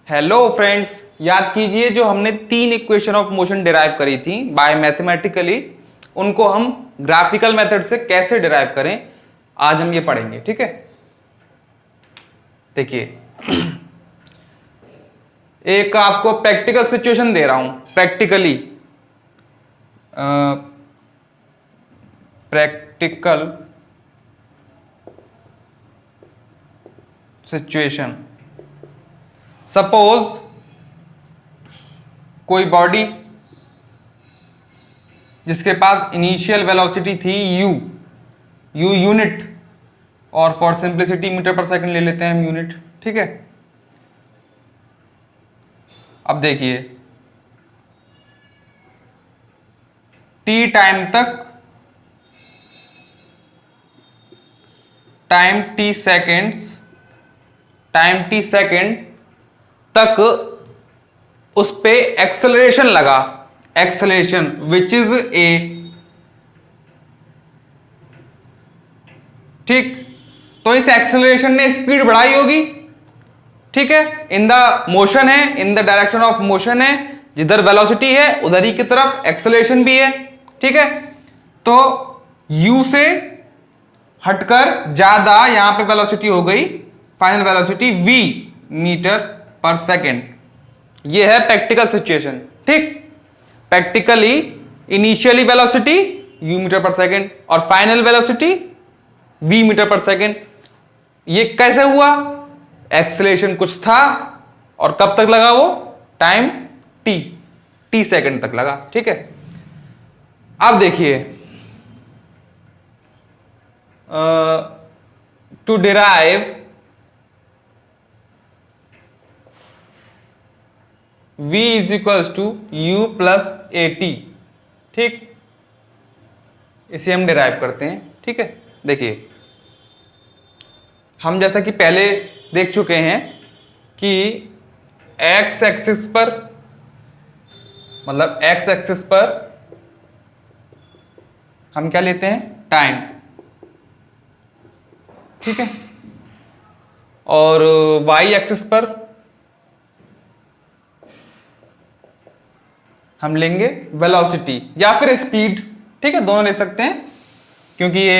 Hello friends, याद कीजिए जो हमने 3 इक्वेशन ऑफ मोशन डिराइव करी थी बाय मैथमेटिकली, उनको हम ग्राफिकल मेथड से कैसे डिराइव करें, आज हम ये पढ़ेंगे। ठीक है, देखिए एक आपको प्रैक्टिकल सिचुएशन दे रहा हूं। Practical situation. सपोज कोई बॉडी जिसके पास इनिशियल वेलोसिटी थी यू यूनिट, और फॉर सिंप्लिसिटी मीटर पर सेकंड ले लेते हैं हम यूनिट। ठीक है, अब देखिए टी टाइम तक, टाइम टी सेकेंड तक उस पे एक्सेलरेशन लगा, एक्सेलरेशन विच इज ए। ठीक, तो इस एक्सेलरेशन ने स्पीड बढ़ाई होगी। ठीक है, इन द मोशन है, in the direction of motion है, जिधर वेलोसिटी है उधर ही की तरफ एक्सेलरेशन भी है। ठीक है, तो u से हटकर ज्यादा यहां पे वेलोसिटी हो गई, final velocity v metre per second. ये है प्रैक्टिकल सिचुएशन। ठीक, practically initially velocity u metre per second और final velocity v metre per second. ये कैसे हुआ? एक्सेलरेशन कुछ था और कब तक लगा वो? टाइम t सेकेंड तक लगा। ठीक है, अब देखिए to derive v is equals to u plus A T. ठीक, इसे हम डिराइव करते हैं। ठीक है, देखिए हम जैसा कि पहले देख चुके हैं कि x एक्सिस पर, मतलब x एक्सिस पर हम क्या लेते हैं? टाइम। ठीक है, और y एक्सिस पर हम लेंगे वेलोसिटी या फिर स्पीड। ठीक है, दोनों ले सकते हैं क्योंकि ये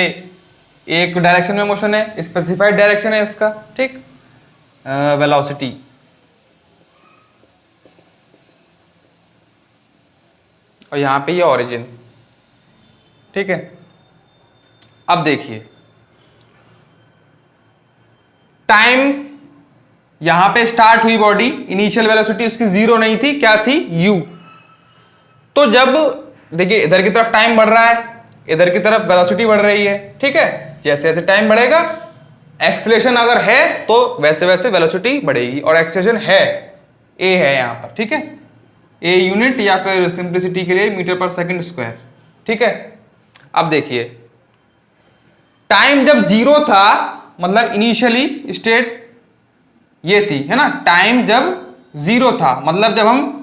एक डायरेक्शन में मोशन है, स्पेसिफाइड डायरेक्शन है इसका। ठीक, वेलोसिटी। और यहां पे ये ओरिजिन। ठीक है, अब देखिए टाइम यहां पे स्टार्ट हुई बॉडी, इनिशियल वेलोसिटी उसकी 0 नहीं थी, क्या थी? u। तो जब देखिए इधर की तरफ टाइम बढ़ रहा है, इधर की तरफ वेलोसिटी बढ़ रही है। ठीक है, जैसे जैसे टाइम बढ़ेगा, एक्सेलरेशन अगर है तो वैसे वैसे वेलोसिटी बढ़ेगी, और एक्सेलरेशन है a है यहां पर। ठीक है, a यूनिट या फिर सिंप्लिसिटी के लिए मीटर पर सेकंड स्क्वायर। ठीक है, अब देखिए टाइम जब 0 था, मतलब इनिशियली स्टेट ये थी, है ना। टाइम जब 0 था मतलब जब हम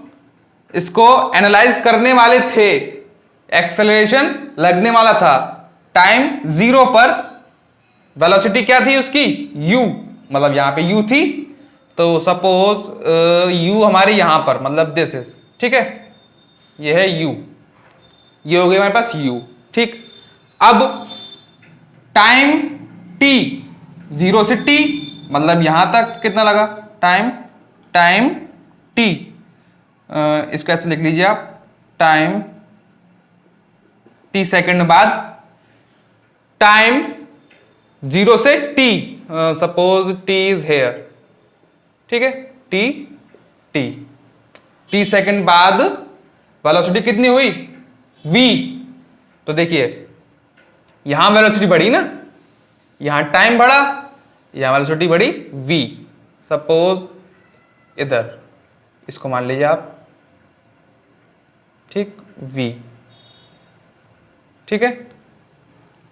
इसको एनालाइज करने वाले थे, एक्सेलरेशन लगने वाला था, टाइम 0 पर वेलोसिटी क्या थी उसकी? u, मतलब यहां पे u थी। तो सपोज u हमारी यहां पर, मतलब दिस इज। ठीक है, ये है u, ये हो गई हमारे पास u। ठीक, अब टाइम t 0 से t, मतलब यहां तक कितना लगा टाइम t। इसको ऐसे लिख लीजिए आप, टाइम t सेकंड बाद टाइम 0 से t, suppose t is here. ठीक है, t सेकंड बाद वेलोसिटी कितनी हुई? v। तो देखिए यहां वेलोसिटी बढ़ी ना, यहां टाइम बढ़ा, यहां वेलोसिटी बढ़ी v। सपोज इधर इसको मान लीजिए आप, ठीक, v। ठीक है,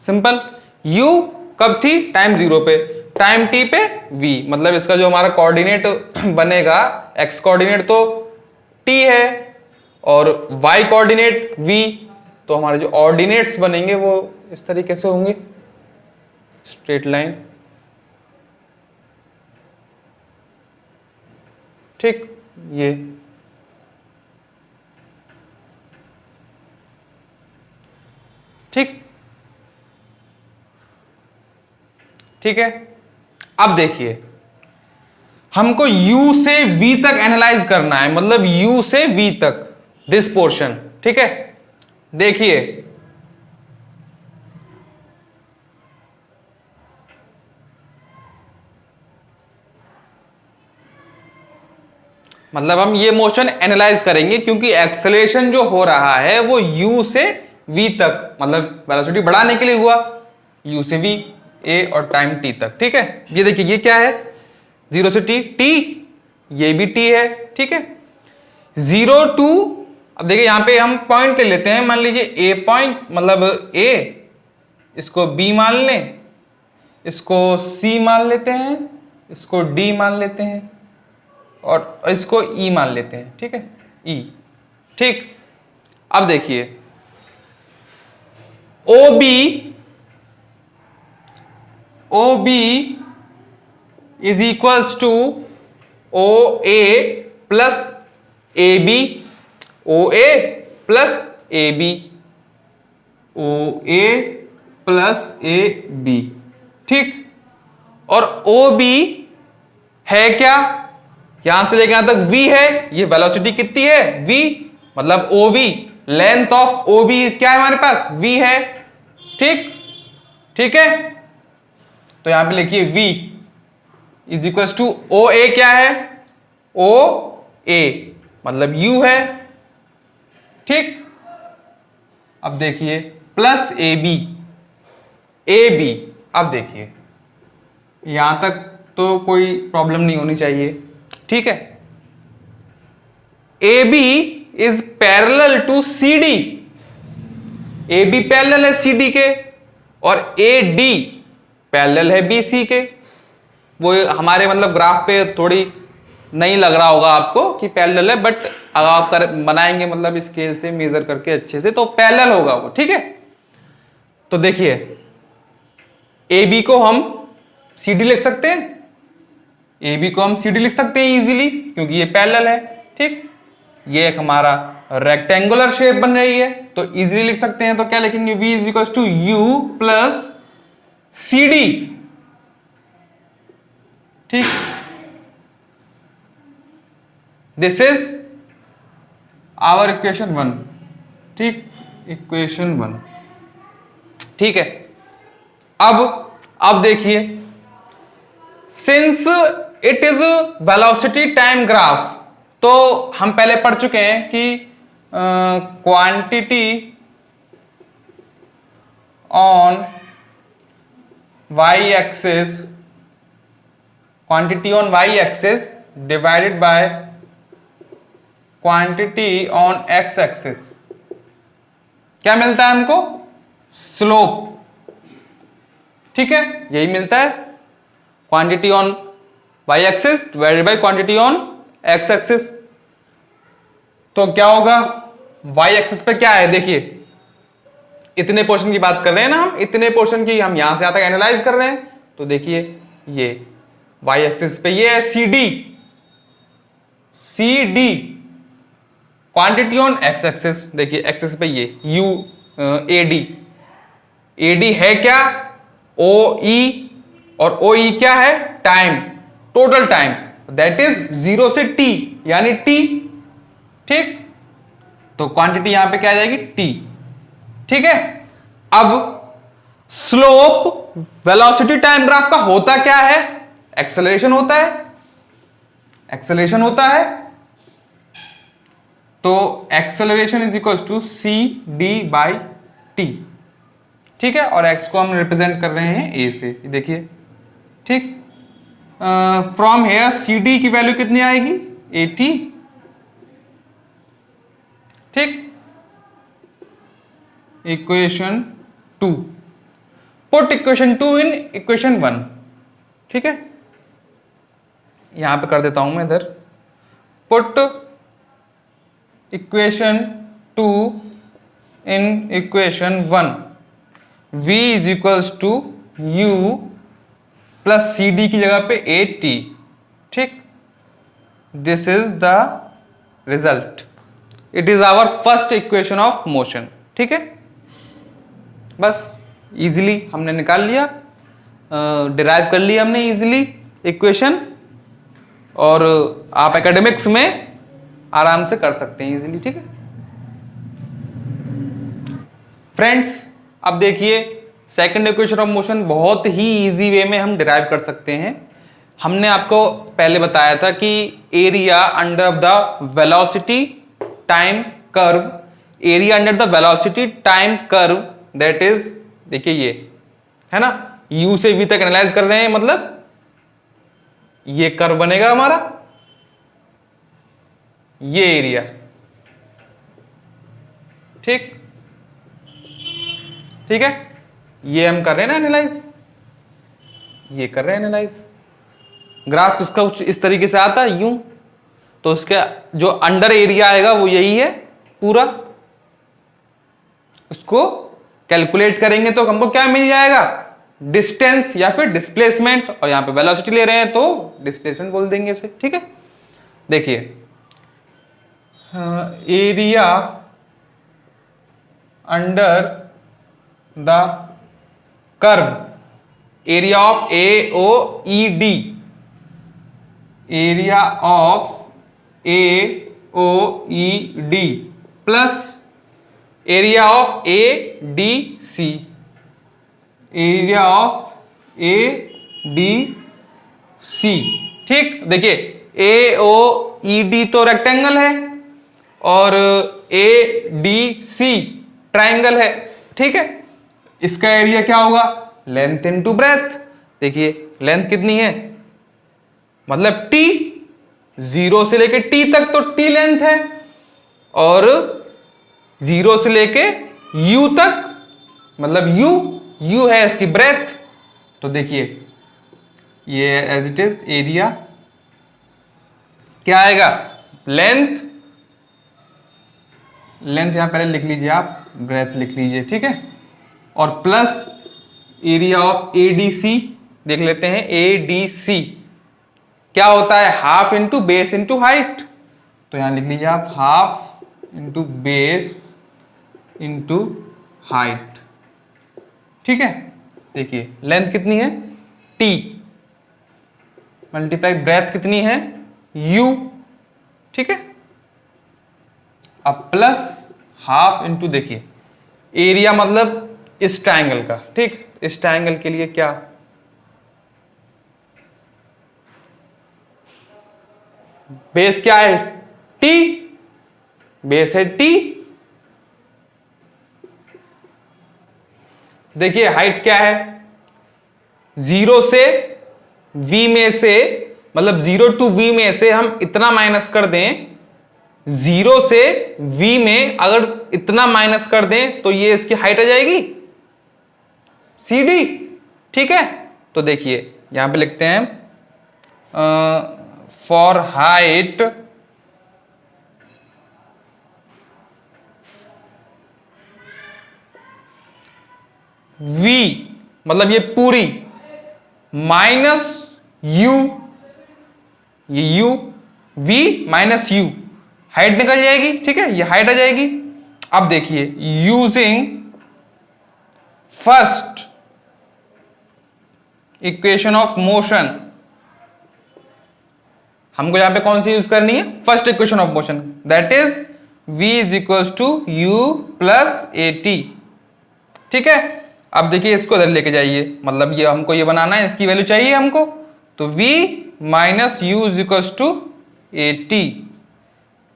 सिंपल। u कब थी? टाइम 0 पे, टाइम t पे v, मतलब इसका जो हमारा कोऑर्डिनेट बनेगा, x कोऑर्डिनेट तो t है और y कोऑर्डिनेट v। तो हमारे जो ऑर्डिनेट्स बनेंगे वो इस तरीके से होंगे, स्ट्रेट लाइन। ठीक, ये ठीक, ठीक है। अब देखिए हमको u से v तक एनालाइज करना है, मतलब u से v तक दिस पोर्शन, ठीक है। देखिए मतलब हम ये मोशन एनालाइज करेंगे क्योंकि एक्सेलरेशन जो हो रहा है वो u से v तक, मतलब वेलोसिटी बढ़ाने के लिए हुआ, u से v a और टाइम t तक, ठीक है। ये देखिए ये क्या है, 0 से t, ये भी t है, ठीक है। 0 टू, अब देखिए यहां पे हम पॉइंट ले लेते हैं, मान लीजिए a पॉइंट, मतलब a, इसको b मान लें, इसको c मान लेते हैं, इसको d मान लेते हैं और इसको E मान लेते हैं, ठीक है, E, ठीक। अब देखिए OB is equals to OA plus AB, OA plus AB, OA plus AB, ठीक। और OB है क्या, यहां से लेकर यहां तक v है, ये वेलोसिटी कितनी है v, मतलब OV, लेंथ ऑफ OB क्या है हमारे पास v है, ठीक, ठीक है। तो यहां पे लिखिए v is equal to OA क्या है, OA मतलब u है, ठीक। अब देखिए प्लस AB, अब देखिए यहां तक तो कोई प्रॉब्लम नहीं होनी चाहिए, ठीक है। AB is parallel to CD, AB parallel है CD के, और AD पैरेलल है BC के। वो हमारे मतलब ग्राफ पे थोड़ी नहीं लग रहा होगा आपको कि पैरेलल है, बट अगर आप बनाएंगे मतलब स्केल से मेजर करके अच्छे से तो पैरेलल होगा वो, ठीक है। तो देखिए AB को हम CD लिख सकते हैं, AB को हम CD लिख सकते हैं इजीली क्योंकि ये पैरेलल है, ठीक। ये एक हमारा रेक्टेंगुलर शेप बन रही है तो इजीली लिख सकते हैं, तो क्या लिखेंगे, V is equal to U plus CD, ठीक। दिस इज आवर इक्वेशन 1, ठीक, इक्वेशन 1, ठीक है। अब देखिए since it is velocity time graph, तो हम पहले पढ़ चुके हैं कि quantity on Y axis, quantity on Y axis divided by quantity on X axis, क्या मिलता है हमको, स्लोप, ठीक है, यही मिलता है, quantity on Y axis divided by quantity on X axis. तो क्या होगा, वाई एक्सिस पे क्या है, देखिए इतने पोर्शन की बात कर रहे हैं ना हम, इतने पोर्शन की हम यहां से यहां तक एनालाइज कर रहे हैं, तो देखिए ये वाई एक्सिस पे ये है CD, quantity on X axis, देखिए एक्सिस पे ये AD है क्या, OE, और OE क्या है, time, total time, that is 0 से T यानी T, ठीक। तो क्वांटिटी यहां पे क्या आ जाएगी, T, ठीक है। अब स्लोप वेलोसिटी टाइम ग्राफ का होता क्या है, एक्सेलरेशन होता है, एक्सेलरेशन होता है, तो acceleration is equal to CD/T, ठीक है। और x को हम रिप्रेजेंट कर रहे हैं a से, देखिए, ठीक। फ्रॉम हेयर CD की वैल्यू कितनी आएगी, 80, ठीक। Equation 2, put equation 2 in equation 1, ठीक है। यहां पे कर देता हूं मैं इधर, put equation 2 in equation 1, V is equals to U plus CD की जगह पे AT, ठीक। This is the result, it is our first equation of motion. ठीक है, बस इजीली हमने निकाल लिया, डिराइव कर लिया हमने इजीली इक्वेशन, और आप एकेडमिक्स में आराम से कर सकते हैं इजीली। ठीक है फ्रेंड्स, अब देखिए सेकंड इक्वेशन ऑफ मोशन बहुत ही इजी वे में हम डिराइव कर सकते हैं। हमने आपको पहले बताया था कि area under the velocity time curve, area under the velocity time curve, that is, देखिए ये है ना, u से v तक एनालाइज कर रहे हैं, मतलब ये कर्व बनेगा हमारा, ये एरिया। ठीक ठीक है, ये हम कर रहे हैं ना एनालाइज, ये कर रहे हैं एनालाइज। ग्राफ इसका कुछ इस तरीके से आता है यूं, तो उसका जो अंडर एरिया आएगा वो यही है पूरा, उसको कैलकुलेट करेंगे तो हमको क्या मिल जाएगा, डिस्टेंस या फिर डिस्प्लेसमेंट, और यहां पे वेलोसिटी ले रहे हैं तो डिस्प्लेसमेंट बोल देंगे उसे। ठीक है, देखिए area under the curve, area of A O E D, area of A O E D plus area of A D C, area of A D C. ठीक, देखिए ए ओ ई डी तो rectangle है और ए D C triangle है। ठीक है, इसका area क्या होगा, लेंथ इनटू ब्रेथ। देखिए लेंथ कितनी है, मतलब टी, 0 से लेके टी तक तो टी लेंथ है, और 0 से लेके u तक मतलब u है इसकी ब्रेथ। तो देखिए ये एज इट इज एरिया क्या आएगा, लेंथ यहां पहले लिख लीजिए आप, ब्रेथ लिख लीजिए। ठीक है, और प्लस एरिया ऑफ एडीसी देख लेते हैं, एडीसी क्या होता है, half into base into height. तो यहां लिख लीजिए आप half into base into height. ठीक है, देखिए लेंथ कितनी है t, मल्टीप्लाई ब्रेथ कितनी है u। ठीक है, अब प्लस हाफ इंटू, देखिए एरिया मतलब इस ट्रायंगल का। ठीक, इस ट्रायंगल के लिए क्या, बेस क्या है t, बेस है t। देखिए हाइट क्या है, 0 से v में से, मतलब 0 टू v में से हम इतना माइनस कर दें, 0 से v में अगर इतना माइनस कर दें तो ये इसकी हाइट आ जाएगी CD। ठीक है, तो देखिए यहां पे लिखते हैं फॉर हाइट v, मतलब ये पूरी माइनस u, ये u, v minus u, height निकल जाएगी। ठीक है, ये हाइट आ जाएगी। अब देखिए using first equation of motion, हमको यहां पे कौन सी यूज करनी है, first equation of motion, that is v is equal to u plus A T. ठीक है, अब देखिए इसको इधर लेके जाइए, मतलब ये हमको ये बनाना है, इसकी वैल्यू चाहिए हमको, तो v minus U is equal to A T.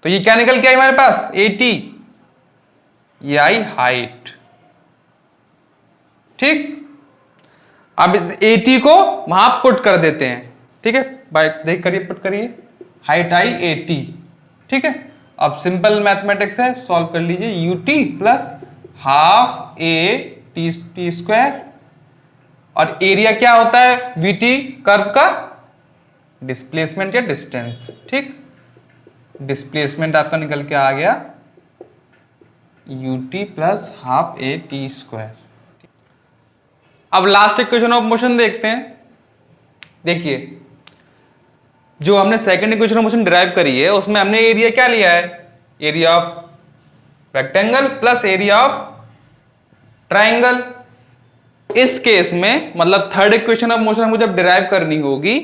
तो ये क्या निकल के आई हमारे पास, ए टी, ये आई हाइट। ठीक, अब इस ए टी को वहां पुट कर देते हैं। ठीक है, बाय देख करिए, पुट करिए, हाइट आई ए टी। ठीक है, अब सिंपल मैथमेटिक्स है, सॉल्व कर लीजिए, U T plus half A T square, और एरिया क्या होता है वी टी कर्व का, डिस्प्लेसमेंट या डिस्टेंस। ठीक, डिस्प्लेसमेंट आपका निकल के आ गया U T plus half A T square. अब लास्ट इक्वेशन ऑफ मोशन देखते हैं। देखिए जो हमने second equation of motion derive करी है उसमें हमने एरिया क्या लिया है, area of rectangle plus area of triangle. इस केस में मतलब थर्ड इक्वेशन ऑफ मोशन हमको जब डिराइव करनी होगी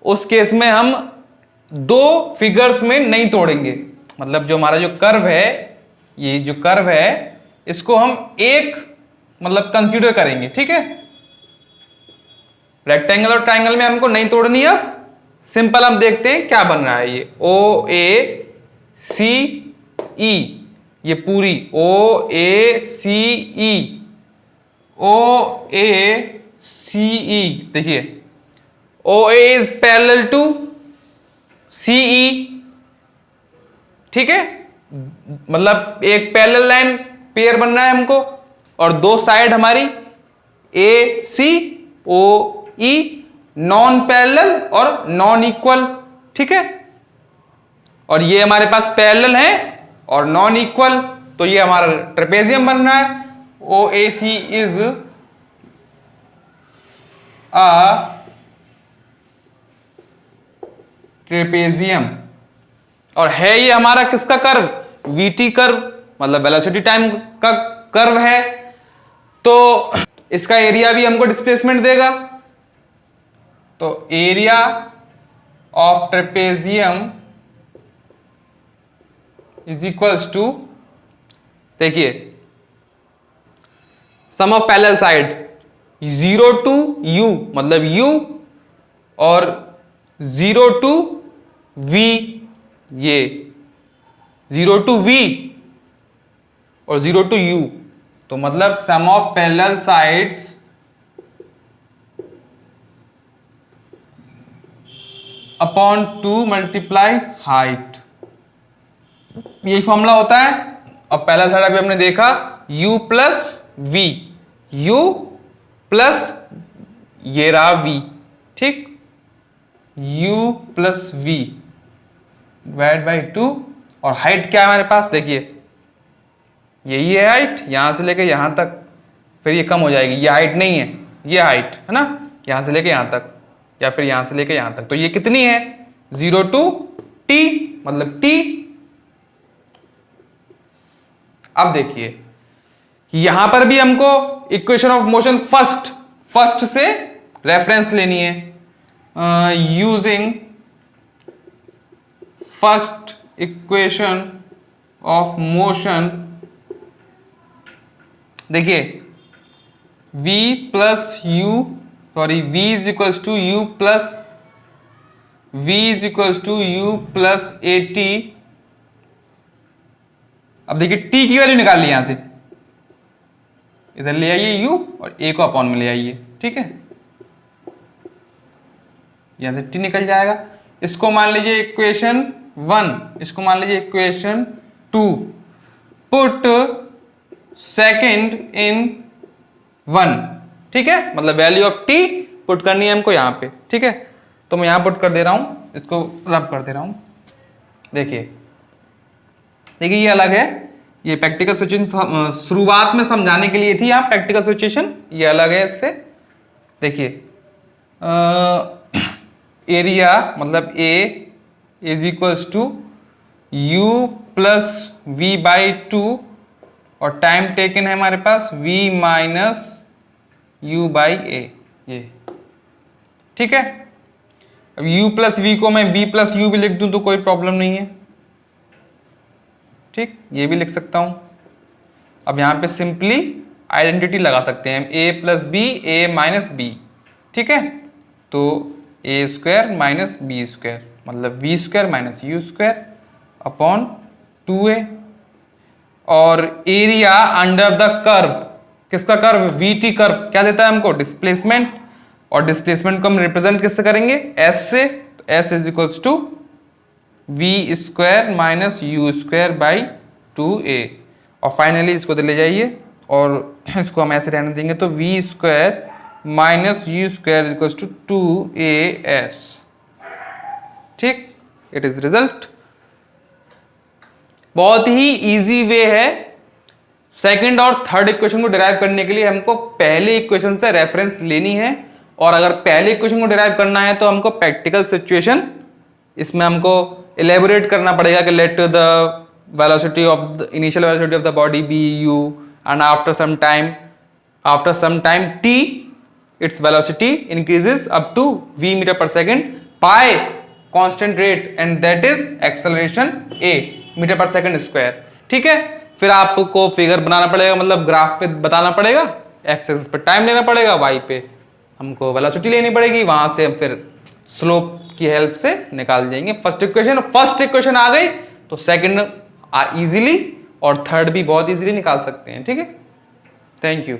उस केस में हम दो फिगर्स में नहीं तोड़ेंगे। मतलब जो हमारा जो कर्व है, ये जो कर्व है इसको हम एक मतलब कंसीडर करेंगे, ठीक है। रेक्टेंगल और ट्राइंगल में हमको नहीं तोड़नी है। सिंपल हम देखते हैं क्या बन रहा है। ये ओ ए सी ई, ये पूरी ओ ए सी ई, ओ ए सी ई, देखिए ओ ए इज पैरेलल टू सी ई, ठीक है। मतलब एक पैरेलल लाइन पेयर बन रहा है हमको और दो साइड हमारी ए सी ओ ई नॉन पैरेलल और नॉन इक्वल, ठीक है। और ये हमारे पास पैरेलल है और नॉन इक्वल, तो ये हमारा ट्रेपेजियम बन रहा है। OAC is a ट्रेपेजियम और है ये हमारा किसका कर्व, VT कर्व, मतलब वेलोसिटी टाइम का कर्व है। तो इसका एरिया भी हमको डिस्प्लेसमेंट देगा। तो area of trapezium is equals to, देखिए sum of parallel side 0 to U, मतलब U और 0 टू V, ये 0 टू V और 0 टू U, तो मतलब sum of parallel sides upon 2 multiply height, यही फॉर्मूला होता है। अब पैरेलल साइड अभी हमने देखा U plus V, U plus ये रहा V, ठीक, U plus V divide by 2 और हाइट क्या है हमारे पास, देखिए यही है हाइट, यहां से लेके यहां तक, फिर ये कम हो जाएगी, ये हाइट नहीं है, ये हाइट है ना, यहां से लेके यहां तक या फिर यहां से लेके यहां तक, तो ये कितनी है 0 टू T, मतलब T। अब देखिए यहां पर भी हमको इक्वेशन ऑफ मोशन फर्स्ट से रेफरेंस लेनी है, using first equation of motion. देखिए V plus U, sorry V is equals to U plus V is equals to U plus AT। अब देखिए T की वैल्यू निकाल ली, यहां से इधर ले आइए U और A को अपॉन में ले आइए, ठीक है, यहां से T निकल जाएगा। इसको मान लीजिए इक्वेशन 1, इसको मान लीजिए इक्वेशन 2, पुट सेकंड इन 1, ठीक है, मतलब वैल्यू ऑफ T पुट करनी है हमको यहां पे, ठीक है। तो मैं यहां पुट कर दे रहा हूं, इसको रब कर दे रहा हूं। देखिए ये अलग है, ये प्रैक्टिकल सिचुएशन शुरुआत में समझाने के लिए थी, यहाँ प्रैक्टिकल सिचुएशन ये अलग है इससे। देखिए एरिया मतलब A is equals to U plus V by 2 और टाइम टेकन है हमारे पास V minus U by A, ये ठीक है। अब U प्लस V को मैं V प्लस U भी लिख दूं तो कोई प्रॉब्लम नहीं है, ठीक, ये भी लिख सकता हूं। अब यहां पे सिंपली आइडेंटिटी लगा सकते हैं, A plus B A minus B, ठीक है। तो A square minus B square मतलब V square minus U square upon 2A। और एरिया अंडर द कर्व, किसका कर्व, VT कर्व, क्या देता है हमको, डिस्प्लेसमेंट, और डिस्प्लेसमेंट को हम रिप्रेजेंट किससे करेंगे, S से। तो S is equals to V square minus U square by 2A। और फाइनली इसको ले जाइए और इसको हम ऐसे रहने देंगे, तो V square minus U square equals to 2AS, ठीक, इट इज रिजल्ट। बहुत ही इजी वे है सेकंड और थर्ड इक्वेशन को डिराइव करने के लिए। हमको पहले इक्वेशन से रेफरेंस लेनी है और अगर पहले इक्वेशन को डिराइव करना है तो हमको प्रैक्टिकल सिचुएशन इसमें हमको इलेबोरेट करना पड़ेगा कि let the velocity of the initial velocity of the body be U and after some time t its velocity increases up to v meter per second by constant rate and that is acceleration a meter per second square. ठीक है, फिर आपको figure बनाना पड़ेगा, मतलब graph पे बताना पड़ेगा, x axis पे टाइम लेना पड़ेगा, वाई पे हमको वेलोसिटी लेनी पड़ेगी, वहां से हम फिर स्लोप की हेल्प से निकाल देंगे फर्स्ट इक्वेशन आ गई तो सेकंड इजीली और थर्ड भी बहुत इजीली निकाल सकते हैं. ठीक है, थैंक यू.